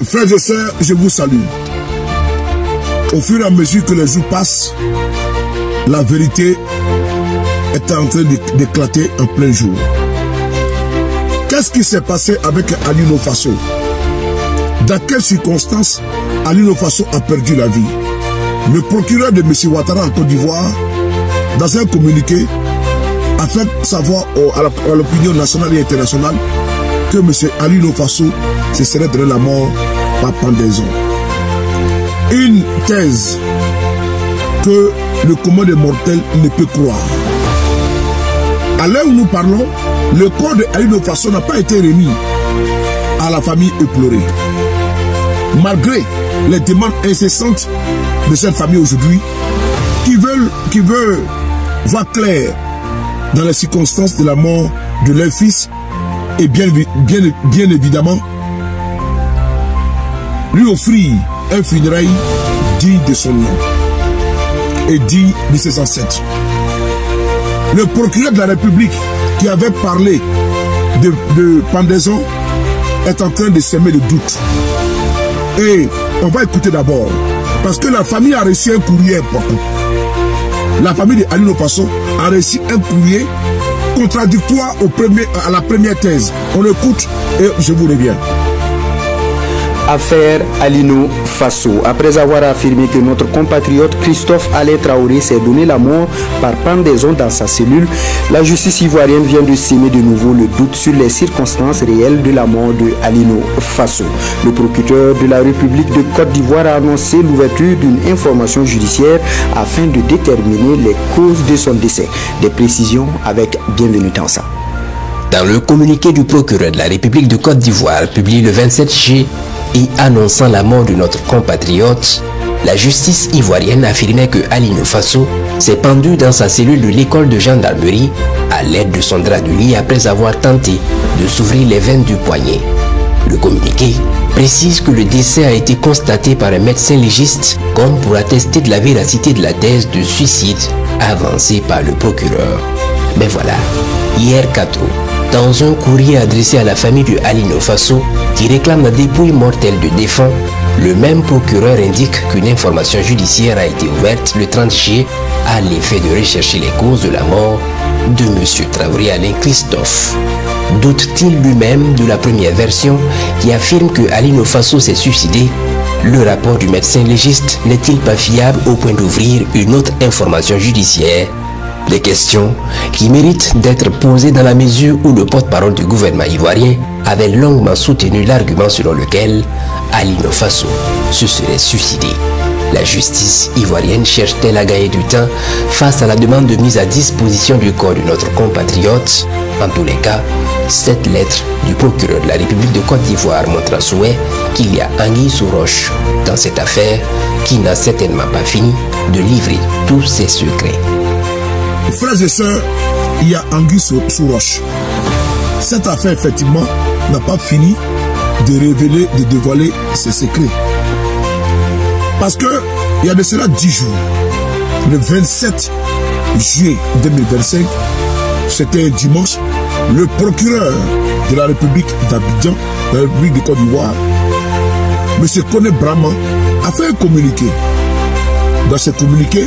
Frères et sœurs, je vous salue. Au fur et à mesure que les jours passent, la vérité est en train d'éclater en plein jour. Qu'est-ce qui s'est passé avec Alino Faso? Dans quelles circonstances Alino Faso a perdu la vie? Le procureur de M. Ouattara en Côte d'Ivoire, dans un communiqué, a fait savoir à l'opinion nationale et internationale que M. Alino Faso se serait donné la mort par pendaison. Une thèse que le commun des mortels ne peut croire. À l'heure où nous parlons, le corps de Alino Faso n'a pas été remis à la famille éplorée. Malgré les demandes incessantes de cette famille aujourd'hui, qui veulent voir clair dans les circonstances de la mort de leur fils et bien évidemment lui offrir un funérail digne de son nom et digne de ses ancêtres. Le procureur de la République qui avait parlé de pendaison est en train de semer le doute. Et on va écouter d'abord, parce que la famille a reçu un courrier important. La famille de Alino Faso a reçu un courrier contradictoire à la première thèse. On écoute et je vous reviens. Affaire Alino Faso. Après avoir affirmé que notre compatriote Christophe Alain Traoré s'est donné la mort par pendaison dans sa cellule, la justice ivoirienne vient de semer de nouveau le doute sur les circonstances réelles de la mort de Alino Faso. Le procureur de la République de Côte d'Ivoire a annoncé l'ouverture d'une information judiciaire afin de déterminer les causes de son décès. Des précisions avec Bienvenue Tansa. Dans le communiqué du procureur de la République de Côte d'Ivoire publié le 27 juillet, et annonçant la mort de notre compatriote, la justice ivoirienne affirmait que Alino Faso s'est pendu dans sa cellule de l'école de gendarmerie à l'aide de son drap de lit après avoir tenté de s'ouvrir les veines du poignet. Le communiqué précise que le décès a été constaté par un médecin légiste comme pour attester de la véracité de la thèse de suicide avancée par le procureur. Mais voilà, hier 4 août, dans un courrier adressé à la famille de Alino Faso qui réclame la dépouille mortelle de défunt, le même procureur indique qu'une information judiciaire a été ouverte le 30 juillet à l'effet de rechercher les causes de la mort de M. Traoré Alain Christophe. Doute-t-il lui-même de la première version qui affirme que Alino Faso s'est suicidé? Le rapport du médecin légiste n'est-il pas fiable au point d'ouvrir une autre information judiciaire? Des questions qui méritent d'être posées dans la mesure où le porte-parole du gouvernement ivoirien avait longuement soutenu l'argument selon lequel Alino Faso se serait suicidé. La justice ivoirienne cherche-t-elle à gagner du temps face à la demande de mise à disposition du corps de notre compatriote? En tous les cas, cette lettre du procureur de la République de Côte d'Ivoire montre à souhait qu'il y a anguille sous roche dans cette affaire qui n'a certainement pas fini de livrer tous ses secrets. Frères et sœurs, il y a anguille sous roche. Cette affaire, effectivement, n'a pas fini de révéler, de dévoiler ses secrets. Parce que, il y a de cela 10 jours, le 27 juillet 2025, c'était dimanche, le procureur de la République d'Abidjan, de la République de Côte d'Ivoire, M. Koné Brahma, a fait un communiqué. Dans ce communiqué,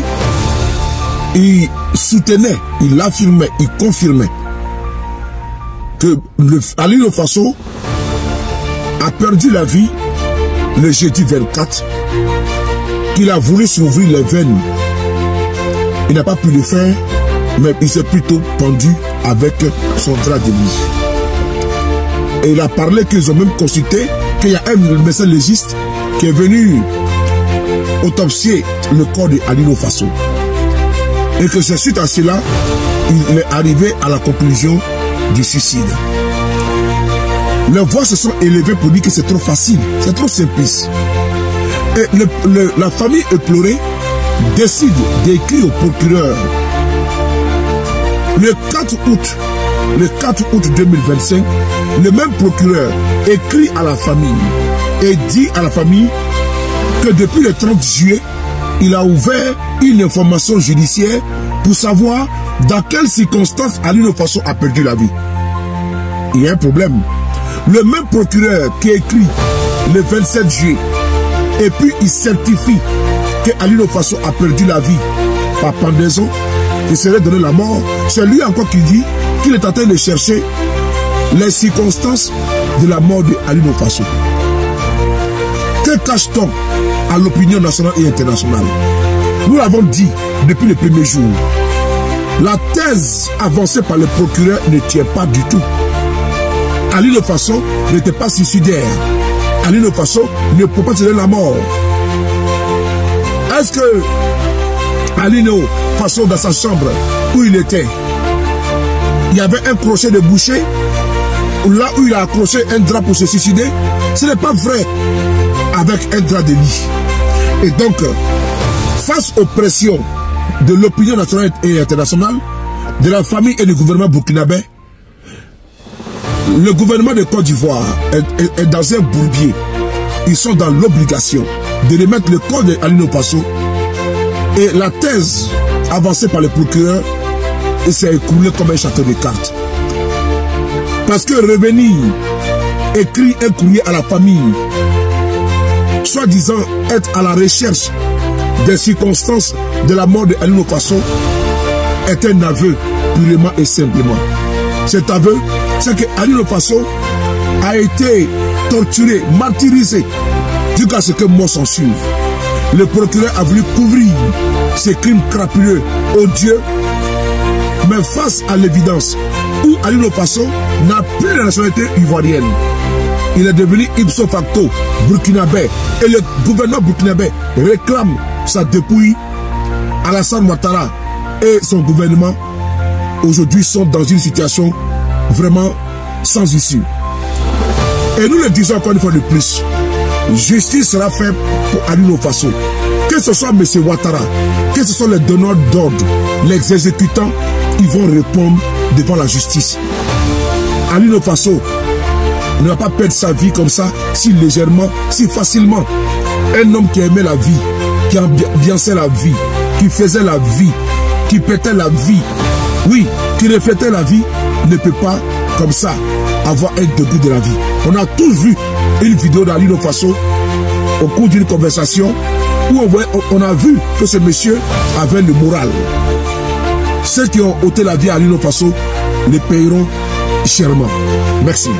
il soutenait, il affirmait, il confirmait que Alino Faso a perdu la vie le jeudi 24, qu'il a voulu s'ouvrir les veines. Il n'a pas pu le faire, mais il s'est plutôt pendu avec son drap de lit. Et il a parlé qu'ils ont même consulté, qu'il y a un médecin légiste qui est venu autopsier le corps de Alino Faso. Et que c'est suite à cela, il est arrivé à la conclusion du suicide. Les voix se sont élevées pour dire que c'est trop facile, c'est trop simpliste. Et la famille éplorée décide d'écrire au procureur le 4 août 2025, le même procureur écrit à la famille et dit à la famille que depuis le 30 juillet, il a ouvert une information judiciaire pour savoir dans quelles circonstances Alino Faso a perdu la vie. Il y a un problème. Le même procureur qui écrit le 27 juillet, et puis il certifie que Alino Faso a perdu la vie par pendaison, il serait donné la mort, c'est lui encore qui dit qu'il est en train de chercher les circonstances de la mort de Alino Faso. Que cache-t-on à l'opinion nationale et internationale? Nous l'avons dit depuis le premier jour. La thèse avancée par le procureur ne tient pas du tout. Alino Faso n'était pas suicidaire. Alino Faso ne peut pas tirer la mort. Est-ce que Alino Faso, dans sa chambre où il était, il y avait un crochet de boucher, là où il a accroché un drap pour se suicider? Ce n'est pas vrai. Avec un drap de lit. Et donc, face aux pressions de l'opinion nationale et internationale, de la famille et du gouvernement burkinabé, le gouvernement de Côte d'Ivoire est dans un bourbier. Ils sont dans l'obligation de remettre le corps d'Alino Faso, et la thèse avancée par le procureur s'est écoulée comme un château de cartes. Parce que revenir, écrire un courrier à la famille, soi-disant être à la recherche des circonstances de la mort d'Alino Faso, est un aveu purement et simplement. Cet aveu, c'est que Alino Faso a été torturé, martyrisé, jusqu'à ce que mort s'en suive. Le procureur a voulu couvrir ces crimes crapuleux, odieux, mais face à l'évidence où Alino Faso n'a plus la nationalité ivoirienne, il est devenu ipso facto burkinabé, et le gouvernement burkinabé réclame sa dépouille. Alassane Ouattara et son gouvernement aujourd'hui sont dans une situation vraiment sans issue. Et nous le disons encore une fois de plus, justice sera faite pour Alino Faso. Que ce soit M. Ouattara, que ce soit les donneurs d'ordre, les exécutants, ils vont répondre devant la justice. Alino Faso ne va pas perdre sa vie comme ça, si légèrement, si facilement. Un homme qui aimait la vie, qui ambiançait la vie, qui faisait la vie, qui pétait la vie, oui, qui reflétait la vie, ne peut pas, comme ça, avoir un dégoût de la vie. On a tous vu une vidéo d'Alino Faso au cours d'une conversation où on a vu que ce monsieur avait le moral. Ceux qui ont ôté la vie à Alino Faso le paieront chèrement. Merci.